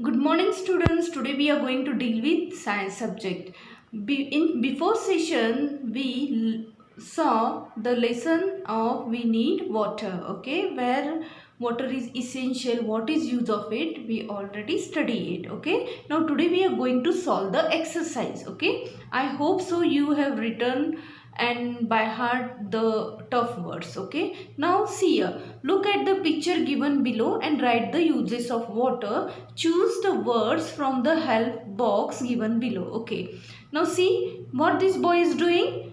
Good morning students. Today we are going to deal with science subject. In before session we saw the lesson of we need water, okay, where water is essential, what is use of it, we already study it, okay. Now today we are going to solve the exercise, okay. I hope so you have written and by heart the tough words, okay. Now see here, look at the picture given below and write the uses of water. Choose the words from the help box given below, okay. Now see what this boy is doing.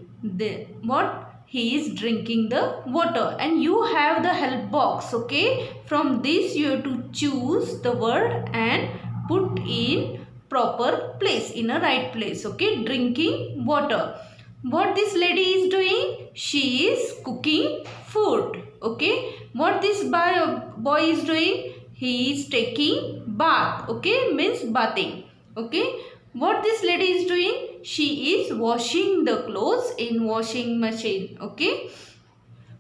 What he is drinking the water, and you have the help box, okay. From this you have to choose the word and put in proper place, in a right place, okay. Drinking water. What this lady is doing? She is cooking food, okay. What this boy is doing? He is taking bath, okay, means bathing, okay. What this lady is doing? She is washing the clothes in washing machine, okay.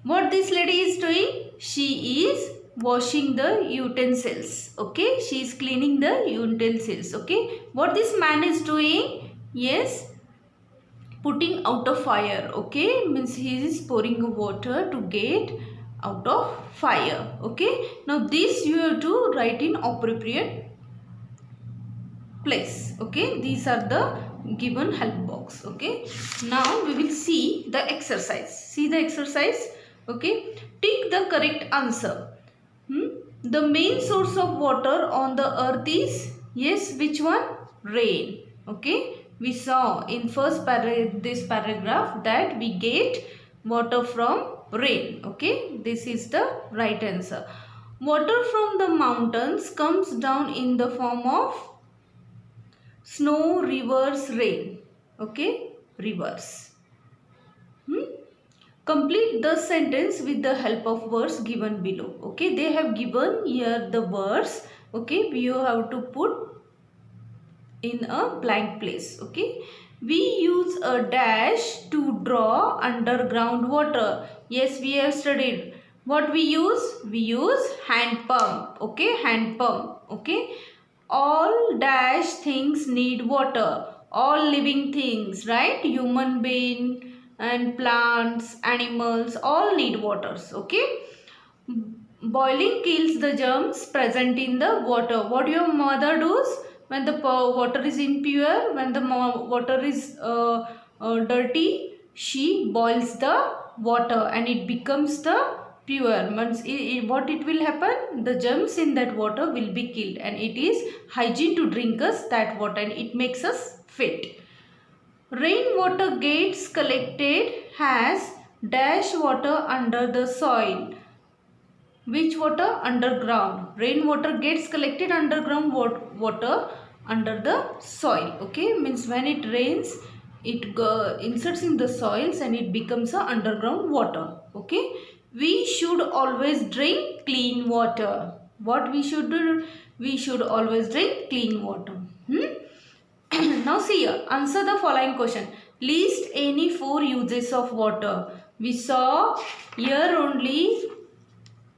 What this lady is doing? She is washing the utensils, okay. She is cleaning the utensils, okay. What this man is doing? Yes, putting out a fire, okay, means he is pouring water to get out of fire, okay. Now this you have to write in appropriate place, okay. These are the given help box, okay. Now we will see the exercise. Okay, tick the correct answer. The main source of water on the earth is, yes, which one? Rain, okay. We saw in this paragraph that we get water from rain, okay. This is the right answer. Water from the mountains comes down in the form of snow, rivers, rain, okay. Rivers. Complete the sentence with the help of words given below, okay. They have given here the words, okay. You have to put in a blank place, okay. We use a dash to draw underground water. Yes, we have studied. What we use? We use hand pump, okay. Hand pump, okay. All dash things need water. All living things, right? Human being and plants, animals, all need waters, okay. Boiling kills the germs present in the water. What your mother does when the water is impure, when the water is dirty, she boils the water and it becomes the pure. What it will happen? The germs in that water will be killed, and it is hygiene to drink us that water, and it makes us fit. Rainwater gets collected has dash water under the soil. Which water? Underground. Rainwater gets collected underground water under the soil. Okay, means when it rains, it inserts in the soils and it becomes a underground water. Okay, we should always drink clean water. What we should do? We should always drink clean water. Now see here, answer the following question. List any 4 uses of water. We saw here only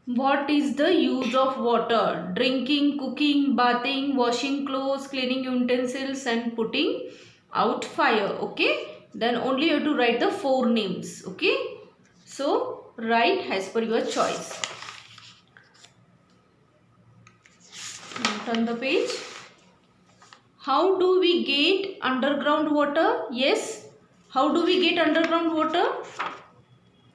what is the use of water. Drinking, cooking, bathing, washing clothes, cleaning utensils and putting out fire. Okay. Then only you have to write the 4 names. Okay. So write as per your choice. Now turn the page. How do we get underground water? Yes. How do we get underground water?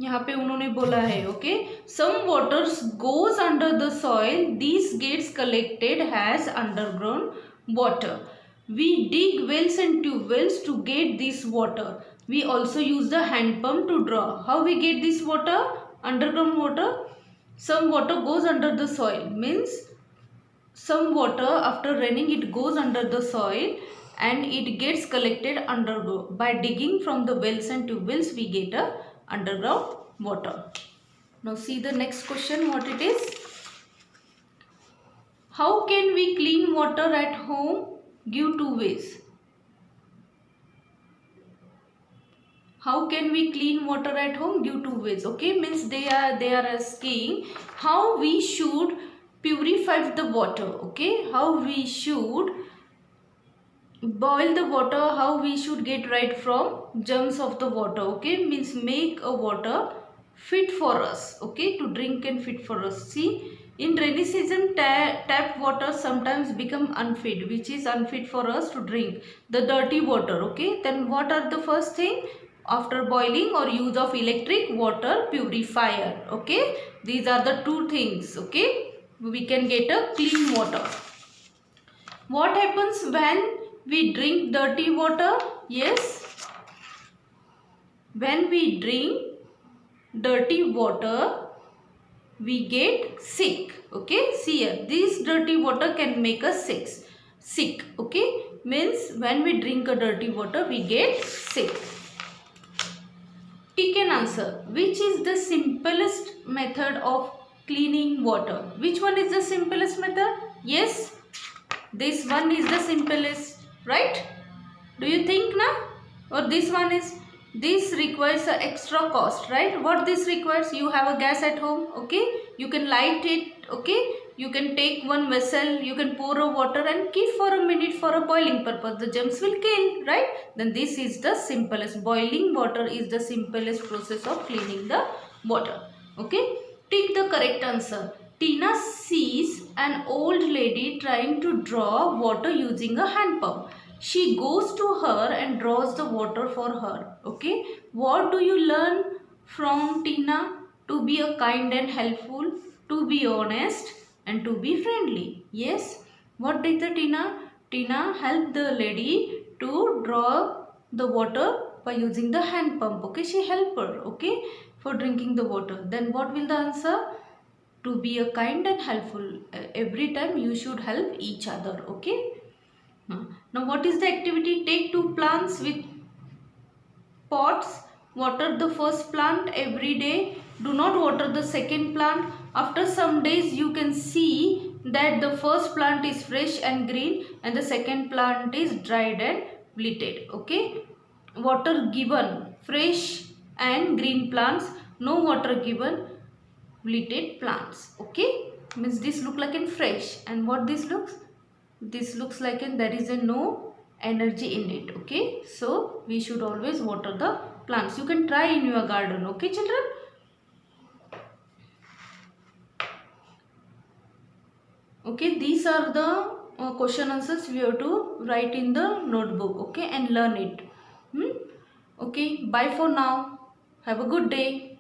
यहाँ पे उन्होंने बोला है, okay. Some waters goes under the soil. These gets collected as underground water. We dig wells and tube wells to get this water. We also use the hand pump to draw. How we get this water? Underground water. Some water goes under the soil, means some water after raining it goes under the soil and it gets collected underground. By digging from the wells and tube wells we get a underground water. Now see the next question, what it is. How can we clean water at home? Give 2 ways. How can we clean water at home? Give 2 ways. Okay, means they are asking how we should purify purified the water. Okay, how we should boil the water, how we should get rid from germs of the water. Okay, means make a water fit for us, okay, to drink and fit for us. See, in rainy season tap water sometimes become unfit, which is unfit for us to drink, the dirty water. Okay, then what are the first thing after boiling or use of electric water purifier? Okay, these are the two things. Okay, we can get a clean water. What happens when we drink dirty water? Yes, when we drink dirty water, we get sick. Okay, see here, this dirty water can make us sick. Okay, means when we drink a dirty water, we get sick. Take an answer. Which is the simplest method of cleaning water? Which one is the simplest method? Yes, this one is the simplest, right? Do you think now? Or this one is, this requires a extra cost, right? What this requires? You have a gas at home, okay? You can light it, okay? You can take one vessel, you can pour a water and keep for a minute for a boiling purpose. The germs will kill, right? Then this is the simplest. Boiling water is the simplest process of cleaning the water, okay? Take the correct answer. Tina sees an old lady trying to draw water using a hand pump. She goes to her and draws the water for her. Okay. What do you learn from Tina? To be a kind and helpful, to be honest and to be friendly. Yes. What did the Tina? Tina helped the lady to draw the water by using the hand pump. Okay. She helped her. Okay. For drinking the water. Then what will the answer? To be a kind and helpful. Every time you should help each other. Okay. Now what is the activity? Take two plants with pots. Water the first plant every day. Do not water the second plant. After some days you can see that the first plant is fresh and green and the second plant is dried and wilted. Okay. Water given fresh and green plants. No water given wilted plants. Okay. Means this look like in fresh, and what this looks? This looks like in there is a no energy in it. Okay, so we should always water the plants. You can try in your garden. Okay, children. Okay, these are the question answers we have to write in the notebook. Okay, and learn it. Okay, bye for now. Have a good day.